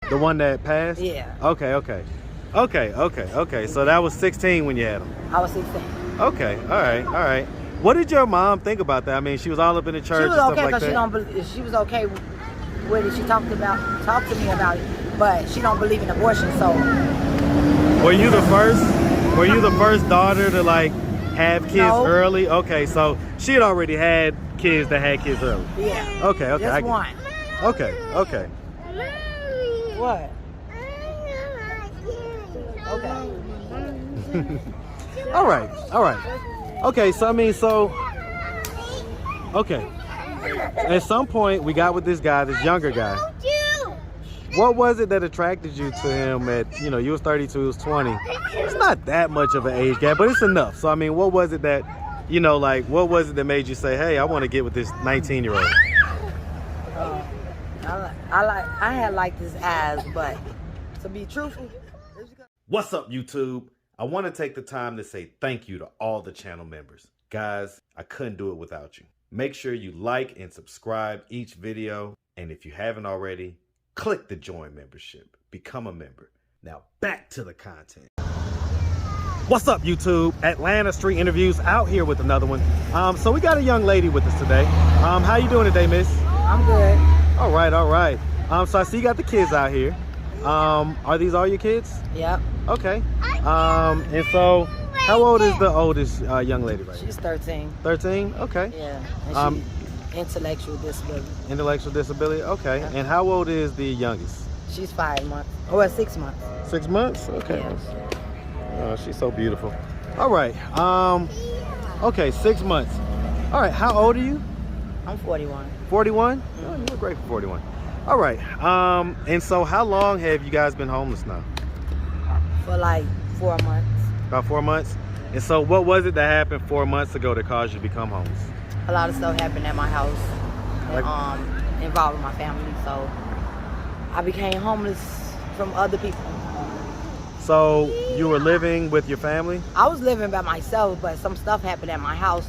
The one that passed? Yeah. Okay. So that was 16 when you had him. I was 16. Okay. All right. What did your mom think about that? I mean, she was all up in the church. She was and stuff okay like because she was okay with it. She talked to me about it, but she don't believe in abortion. So. Were you the first? Were you the first daughter to like have kids early? Okay, so she had already had kids that had kids early. Yeah. Okay. Just one. Okay. What? Okay. All right. Okay, so I mean, okay. At some point, we got with this guy, this younger guy. What was it that attracted you to him at, you was 32, he was 20. It's not that much of an age gap, but it's enough. So, I mean, what was it that, what was it that made you say, hey, I want to get with this 19-year-old? I had liked his eyes, but to be truthful. What's up, YouTube? I want to take the time to say thank you to all the channel members. Guys, I couldn't do it without you. Make sure you like and subscribe each video. And if you haven't already, click the join membership. Become a member. Now back to the content. What's up, YouTube? Atlanta Street Interviews out here with another one. So we got a young lady with us today. How you doing today, miss? I'm good. All right. So I see you got the kids out here. Are these all your kids? Yep. Okay. And so how old is the oldest young lady right now? She's 13. 13? Okay. Yeah. And intellectual disability. Intellectual disability? Okay. Yeah. And how old is the youngest? She's 5 months. Or 6 months. 6 months? Okay. Yeah. Oh, she's so beautiful. All right. Okay, 6 months. All right. How old are you? I'm 41. 41? Oh, you look great for 41. All right. And so how long have you guys been homeless now? For like 4 months. About 4 months? And so what was it that happened 4 months ago that caused you to become homeless? A lot of stuff happened at my house, involving my family. So I became homeless from other people. So you were living with your family? I was living by myself, but some stuff happened at my house,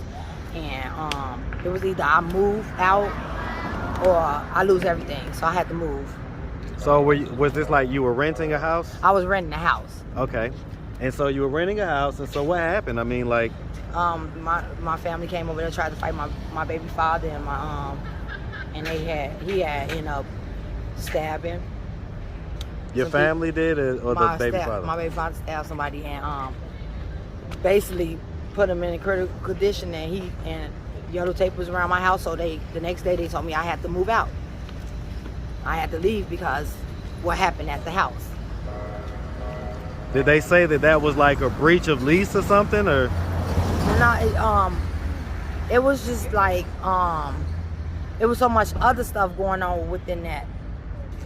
and it was either I move out or I lose everything. So I had to move. So was this like you were renting a house? I was renting a house. Okay. And so you were renting a house, and so what happened? I mean, like... my family came over there, tried to fight my baby father, and and he had ended up stabbing. Your family did, or the baby father? My baby father stabbed somebody, and basically put him in a critical condition, and yellow tape was around my house. So the next day they told me I had to move out. I had to leave because what happened at the house. Did they say that was like a breach of lease or something, or? No, it was just like it was so much other stuff going on within that,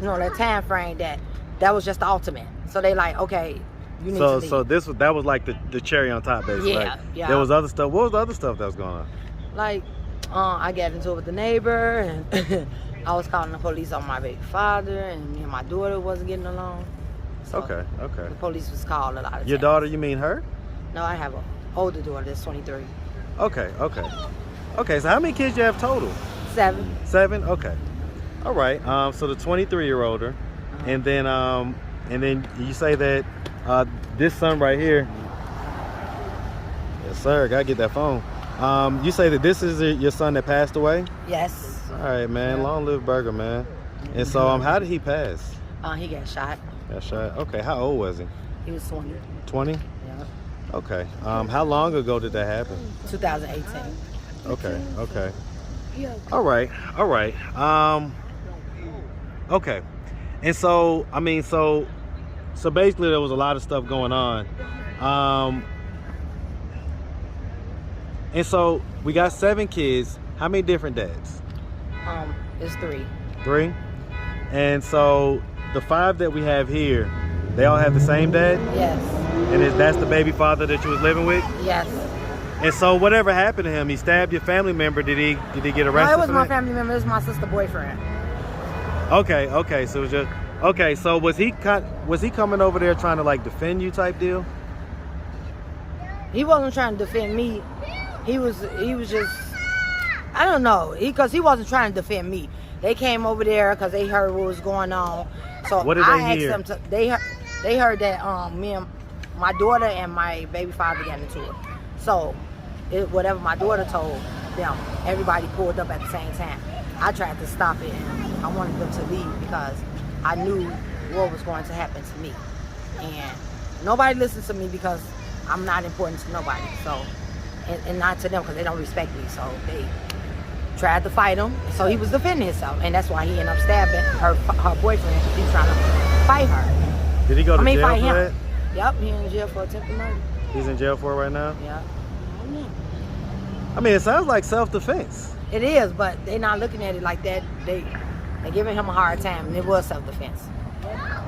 that time frame that was just the ultimate. So they like, okay, you need to leave. So that was like the cherry on top, basically. Yeah, right? Yeah. There was other stuff. What was the other stuff that was going on? Like, I got into it with the neighbor, and I was calling the police on my baby father, and me and my daughter wasn't getting along. So Okay. the police was called a lot of times. Your daughter, you mean her? No, I have an older daughter that's 23. Okay, so how many kids you have total? 7. 7? Okay. All right. So the 23-year-older, and then you say that this son right here. Yes, sir. Gotta get that phone. You say that this is your son that passed away? Yes. All right, man. Yeah. Long live Burger, man. And so how did he pass? He got shot. Got shot. Okay. How old was he? He was 20. 20? Yeah. Okay. How long ago did that happen? 2018. Okay. All right. Okay. And so, I mean, so basically there was a lot of stuff going on. And so we got 7 kids. How many different dads? It's 3. 3? And so the 5 that we have here, they all have the same dad? Yes. And that's the baby father that you was living with? Yes. And so whatever happened to him, he stabbed your family member. Did he get arrested? No, it was my family member. It was my sister's boyfriend. Okay. So it was just okay. So was he coming over there trying to like defend you type deal? He wasn't trying to defend me. He was just, I don't know, because he wasn't trying to defend me. They came over there because they heard what was going on, So What did I they asked hear? them to. They heard that me and my daughter and my baby father got into it. So whatever my daughter told them, everybody pulled up at the same time. I tried to stop it, and I wanted them to leave because I knew what was going to happen to me. And nobody listens to me because I'm not important to nobody. So, and not to them because they don't respect me. So they tried to fight him. So he was defending himself, and that's why he ended up stabbing her boyfriend. He was trying to fight her. Did he go to jail fight for him. that? Yep, he in jail for attempted murder. He's in jail for it right now? Yeah. I mean, it sounds like self-defense. It is, but they're not looking at it like that. They're giving him a hard time, and it was self-defense.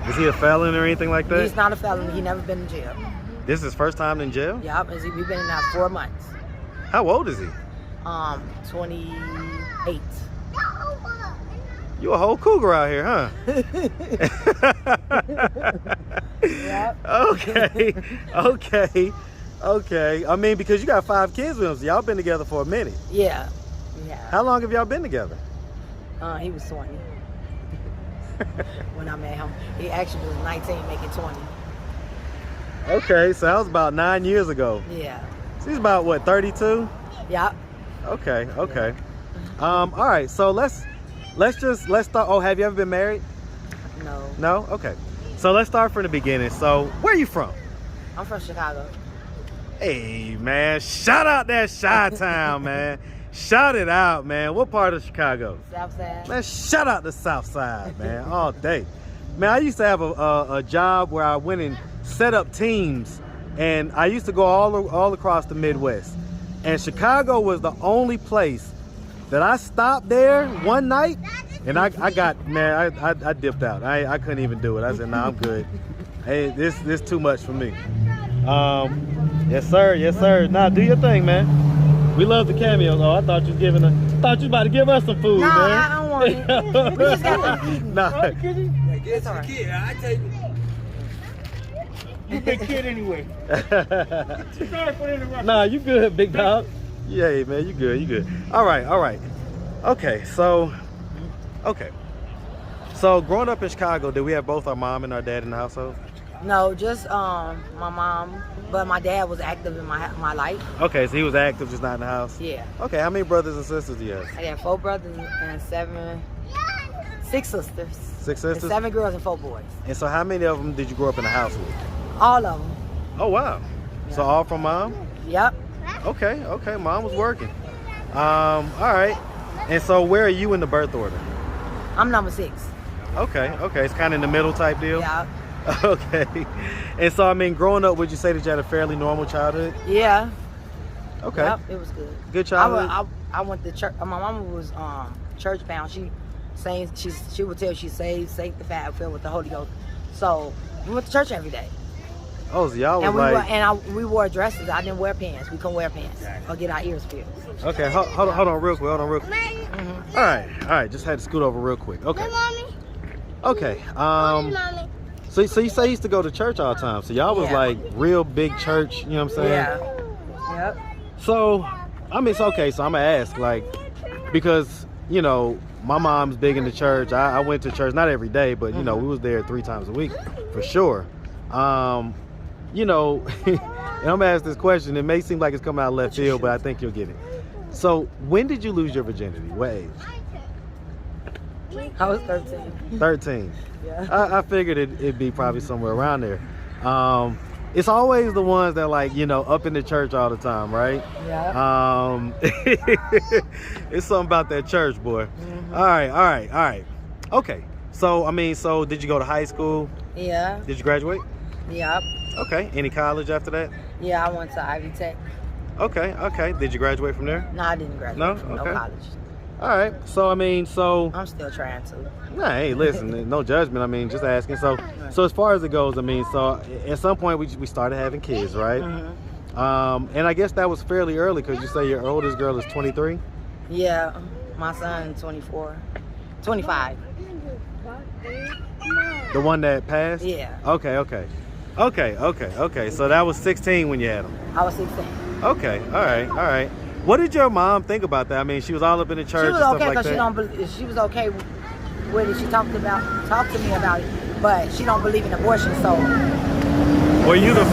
Is he a felon or anything like that? He's not a felon. He never been in jail. This is his first time in jail? Yep, we've been in there 4 months. How old is he? 28. You a whole cougar out here, huh? Yep. Okay. I mean, because you got 5 kids with him, so y'all been together for a minute. Yeah. How long have y'all been together? He was 20 when I met him. He actually was 19, making 20. Okay, so that was about 9 years ago. Yeah. So he's about, what, 32? Yep. Okay. All right, so let's start. Oh, have you ever been married? No. No? Okay. So let's start from the beginning. So where are you from? I'm from Chicago. Hey, man, shout out that Chi-Town, man. Shout it out, man. What part of Chicago? Southside. Man, shout out the South Side, man, all day. Man, I used to have a job where I went and set up teams, and I used to go all across the Midwest. And Chicago was the only place that I stopped there one night, and I dipped out. I couldn't even do it. I said, nah, I'm good. Hey, this too much for me. Yes, sir. Nah, do your thing, man. We love the cameos. Oh, I thought you was about to give us some food, man. I don't want it. We just got to eat. Nah. Guess the kid. I take it. You big kid anyway. Sorry for interrupting. Nah, you good, big dog. Yeah, man, you good. All right. Okay, so growing up in Chicago, did we have both our mom and our dad in the household? No, just my mom, but my dad was active in my life. Okay, so he was active, just not in the house? Yeah. Okay, how many brothers and sisters do you have? I got 4 brothers and 6 sisters. 6 sisters? And 7 girls and 4 boys. And so how many of them did you grow up in the house with? All of them. Oh, wow. Yeah. So all from mom? Yep. Okay, mom was working. All right. And so where are you in the birth order? I'm number 6. Okay, it's kind of in the middle type deal? Yeah. Okay. And so, I mean, growing up, would you say that you had a fairly normal childhood? Yeah. Okay. Yep, it was good. Good childhood? I went to church. My mama was church bound. She would tell she saved, sanctified, filled with the Holy Ghost. So we went to church every day. Oh, so y'all was we wore dresses. I didn't wear pants. We couldn't wear pants or get our ears pierced. Okay, hold on real quick. Mm-hmm. All right, just had to scoot over real quick. Okay. Okay. So you say you used to go to church all the time. So y'all was like real big church, you know what I'm saying? Yeah. Yep. So, I mean, it's okay. So I'm going to ask, like, because, you know, my mom's big in the church. I went to church, not every day, but, you know, we was there 3 times a week for sure. You know, and I'm going to ask this question. It may seem like it's coming out of left field, but I think you'll get it. So when did you lose your virginity? What age? I was 13. 13. Yeah. I figured it'd be probably somewhere around there. It's always the ones that, like, you know, up in the church all the time, right? Yeah. It's something about that church, boy. Mm-hmm. All right. Okay. So, I mean, did you go to high school? Yeah. Did you graduate? Yep. Okay. Any college after that? Yeah, I went to Ivy Tech. Okay. Did you graduate from there? No, I didn't graduate. No? From Okay. No college. All right. So, I mean, I'm still trying to. Nah, hey, listen, no judgment. I mean, just asking. So as far as it goes, I mean, so at some point we started having kids, right? Mm-hmm. And I guess that was fairly early because you say your oldest girl is 23? Yeah, my son 24, 25. The one that passed? Yeah. Okay. So that was 16 when you had him? I was 16. Okay, all right. What did your mom think about that? I mean, she was all up in the church and stuff like that. She was okay with it. She talked to me about it. but she don't believe in abortion. So Were you the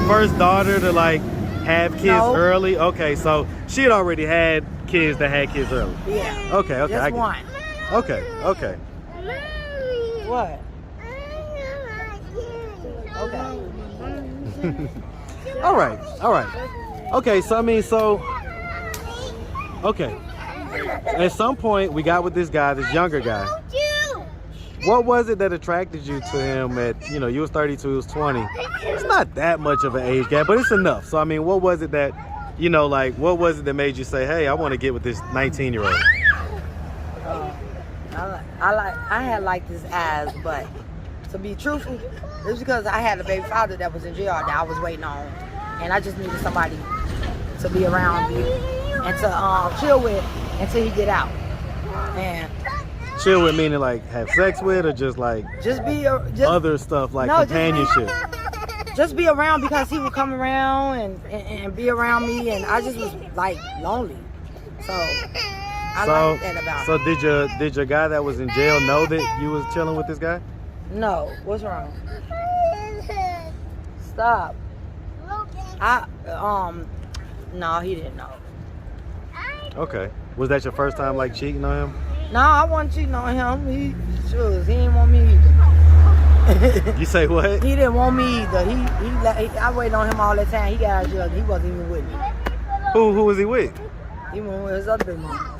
first daughter to like have kids No. early? Okay, so she had already had kids that had kids early. yeah, Okay, I just get one. it. Okay. What? Okay. All right. Okay, so I mean, okay. At some point, we got with this guy, this younger guy. What was it that attracted you to him at, you was 32, he was 20. It's not that much of an age gap, but it's enough. So, I mean, what was it that, what was it that made you say, hey, I want to get with this 19-year-old? I had liked his eyes, but to be truthful, it's because I had a baby father that was in jail that I was waiting on, and I just needed somebody to be around me and to chill with until he get out. And Chill with meaning like have sex with, or just like other stuff like companionship? Just be around, because he would come around and be around me, and I just was like lonely. So I like that about So him. did your guy that was in jail know that you was chilling with this guy? No, what's wrong? Stop. No, he didn't know. Okay. Was that your first time like cheating on him? No, I wasn't cheating on him. He didn't want me either. You say what? He didn't want me either. I waited on him all that time. He got out of jail. He wasn't even with me. Who was he with? He went with his other baby mama.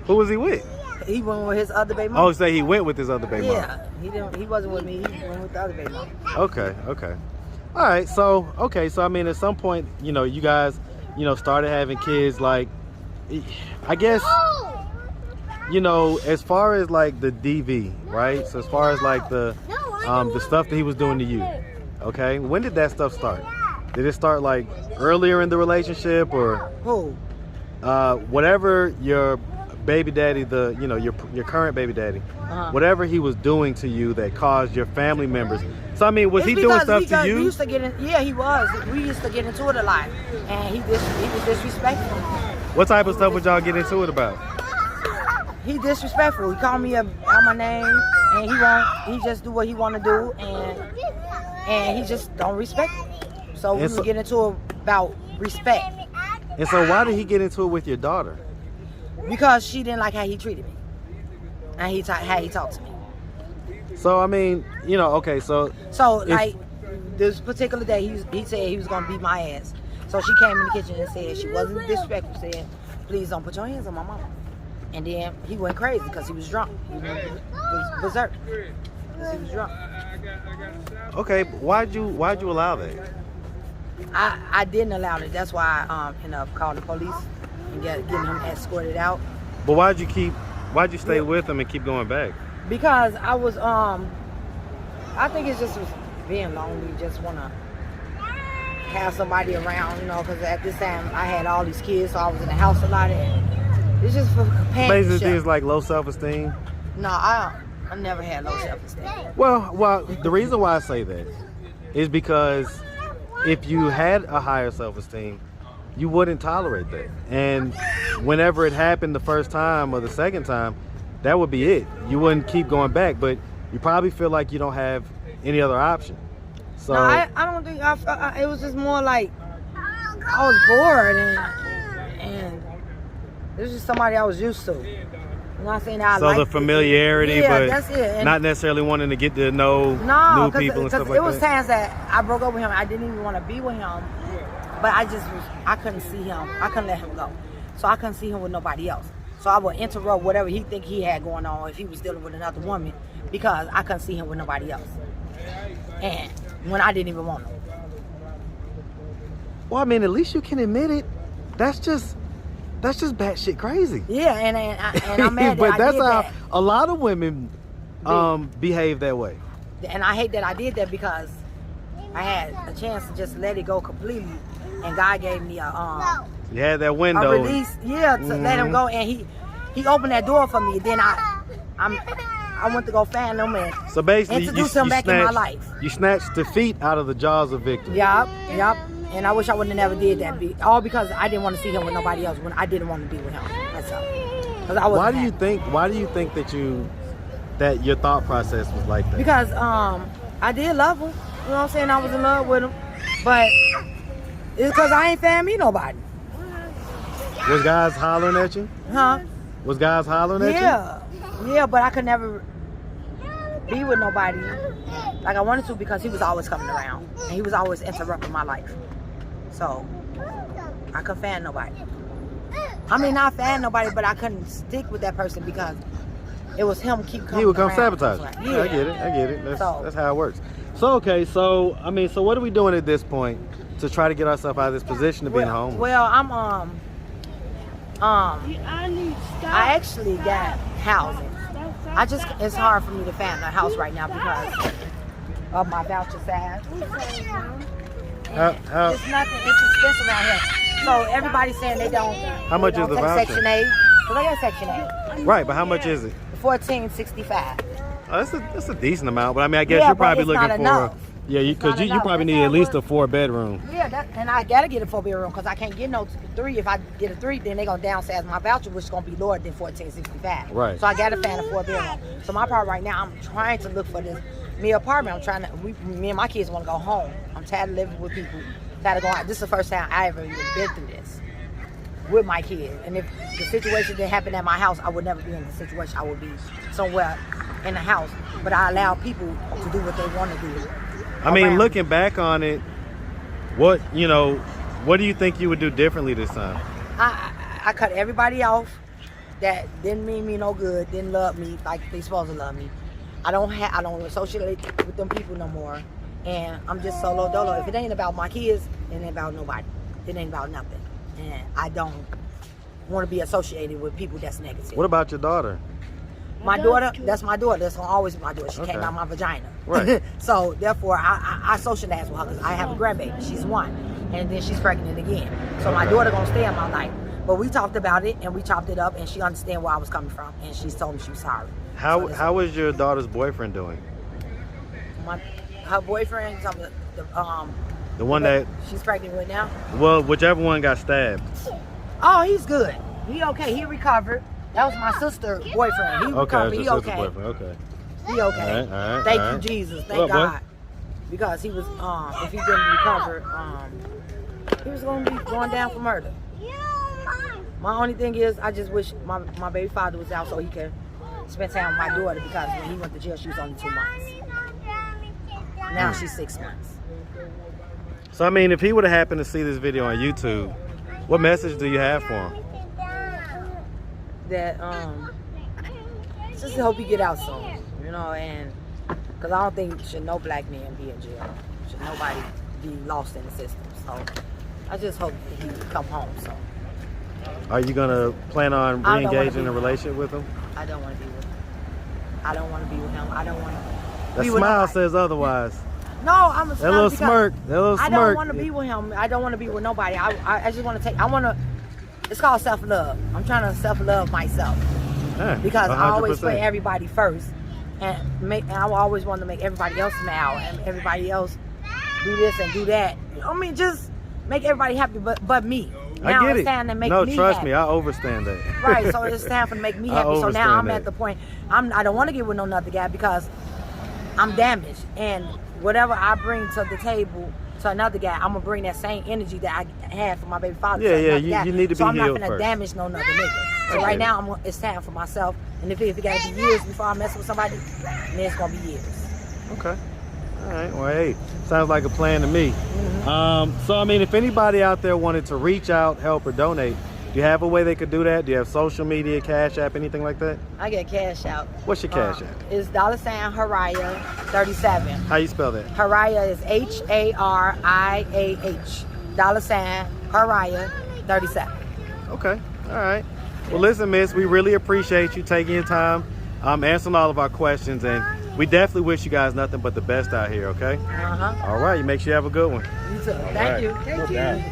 Who was he with? He went with his other baby mama. Oh, say he went with his other baby mama. Yeah, he wasn't with me. He went with the other baby mama. Okay. All right. So I mean, at some point, you guys, started having kids. Like, I guess, as far as like the DV, right? So as far as like the stuff that he was doing to you, okay? When did that stuff start? Did it start like earlier in the relationship, or Who? whatever your baby daddy, your current baby daddy, whatever he was doing to you that caused your family members? So I mean, was he doing stuff to you? We used to get in, yeah, he was. We used to get into it a lot, and he was disrespectful. What type of stuff would y'all get into it about? He disrespectful. He called me out my name, and he just do what he want to do, and he just don't respect me. So we would get into it about respect. And so why did he get into it with your daughter? Because she didn't like how he treated me, and how he talked to me. So I mean, okay, so like this particular day, he said he was gonna beat my ass. So she came in the kitchen and said she wasn't disrespectful, said, please don't put your hands on my mama. And then he went crazy because he was drunk. He went berserk because he was drunk. Okay, why'd you allow that? I didn't allow it. That's why I ended up calling the police and getting him escorted out. But why'd you stay with him and keep going back? Because I was I think it's just being lonely, just wanna have somebody around, because at this time I had all these kids, so I was in the house a lot, and it's just for companionship. Basically, things like low self-esteem. No, I never had low self-esteem. Well, the reason why I say that is because if you had a higher self-esteem, you wouldn't tolerate that. And whenever it happened the first time or the second time, that would be it. You wouldn't keep going back, but you probably feel like you don't have any other option. So no, I don't think it was just more like I was bored, and it was just somebody I was used to. I'm not saying that I liked the familiarity, but that's it. And not necessarily wanting to get to know new people and stuff like that. It was times that I broke up with him. I didn't even want to be with him, but I couldn't see him. I couldn't let him go, so I couldn't see him with nobody else. So I would interrupt whatever he think he had going on if he was dealing with another woman, because I couldn't see him with nobody else. And when I didn't even want him. Well, I mean, at least you can admit it. That's just batshit crazy. Yeah, and I'm mad that but I that's did how that. A lot of women behave that way. And I hate that I did that, because I had a chance to just let it go completely, and God gave me You had that window. A release, to let him go, and he opened that door for me. Then I went to go find him and so basically introduce him back in my life. You snatched defeat out of the jaws of victory. Yup. And I wish I wouldn't have never did that. All because I didn't want to see him with nobody else when I didn't want to be with him. That's all. Why do you think that you that your thought process was like that? Because I did love him. You know what I'm saying? I was in love with him. But it's because I ain't fan me nobody. Was guys hollering at you? Huh? Was guys hollering at you? Yeah, but I could never be with nobody like I wanted to because he was always coming around. And he was always interrupting my life. So, I couldn't fan nobody. I mean, not fan nobody, but I couldn't stick with that person because it was him keep coming around. He would come sabotage. Yeah. I get it. That's how it works. So, okay, so what are we doing at this point to try to get ourselves out of this position of being homeless? Well, I actually got housing. It's hard for me to find a house right now because of my voucher size. It's nothing. It's expensive around here. So everybody's saying they don't. How much is the voucher? Section 8. Well, they got Section 8. Right, but how much is it? $14.65. Oh, that's a decent amount, but I mean, I guess you're probably looking for. Enough. Yeah, because you probably need at least a 4-bedroom. Yeah, and I gotta get a 4-bedroom because I can't get no 3. If I get a 3, then they're gonna downsize my voucher, which is gonna be lower than $14.65. Right. So I gotta find a 4-bedroom. So my part right now, I'm trying to look for this me apartment. I'm trying to. Me and my kids want to go home. I'm tired of living with people. Tired of going. This is the first time I ever even been through this with my kids. And if the situation didn't happen at my house, I would never be in the situation. I would be somewhere in the house. But I allow people to do what they want to do. I mean, looking back on it, what do you think you would do differently this time? I cut everybody off that didn't mean me no good, didn't love me like they supposed to love me. I don't associate with them people no more, and I'm just solo dolo. If it ain't about my kids, it ain't about nobody. It ain't about nothing, and I don't want to be associated with people that's negative. What about your daughter? My daughter, that's my daughter. That's gonna always be my daughter. She came out of my vagina. Right. So therefore, I socialize with her because I have a grandbaby. She's 1, and then she's pregnant again. So my daughter gonna stay in my life. But we talked about it and we chopped it up, and she understand where I was coming from, and she told me she was sorry. How is your daughter's boyfriend doing? Her boyfriend, the one that she's pregnant with now. Well, whichever one got stabbed. Oh, he's good. He okay. He recovered. That was my sister's boyfriend. He recovered. He okay. Boyfriend. Okay. He okay. All right, Thank you, Jesus. Thank God. Because he was, if he didn't recover, he was going to be going down for murder. My only thing is, I just wish my baby father was out so he could spend time with my daughter, because when he went to jail, she was only 2 months. Now she's 6 months. So, I mean, if he would have happened to see this video on YouTube, what message do you have for him? That, just hope he get out soon, and because I don't think should no black man be in jail. Should nobody be lost in the system. So I just hope that he come home soon. Are you gonna plan on re-engaging a relationship with him? I don't want to be with him. I don't want to be with him. I don't want to. That smile says otherwise. No, I'm a that little smirk. That little smirk. I don't want to be with him. I don't want to be with nobody. I just want to it's called self-love. I'm trying to self-love myself. Yeah, because 100%. I always put everybody first. And I always want to make everybody else smile and everybody else do this and do that. I mean, just make everybody happy but me. Now I get it's time to make no, me trust happy. me, I overstand that. Right, so it's time to make me happy. So now I'm at the point, I don't want to get with no other guy because I'm damaged. And whatever I bring to the table to another guy, I'm going to bring that same energy that I had for my baby father. Yeah, you need to be healed first. So I'm not going to damage no other nigga. So right now, it's time for myself. And if it got to be years before I mess with somebody, then it's going to be years. Okay. All right. Well, hey, sounds like a plan to me. Mm-hmm. So, I mean, if anybody out there wanted to reach out, help, or donate, do you have a way they could do that? Do you have social media, Cash App, anything like that? I get Cash App. What's your Cash App? It's $Haraya 37. How you spell that? Haraya is Hariah. $Haraya 37. Okay. All right. Well, listen, miss, we really appreciate you taking your time, answering all of our questions, and we definitely wish you guys nothing but the best out here, okay? Uh-huh. All right. You make sure you have a good one. You too. Thank you. Thank you.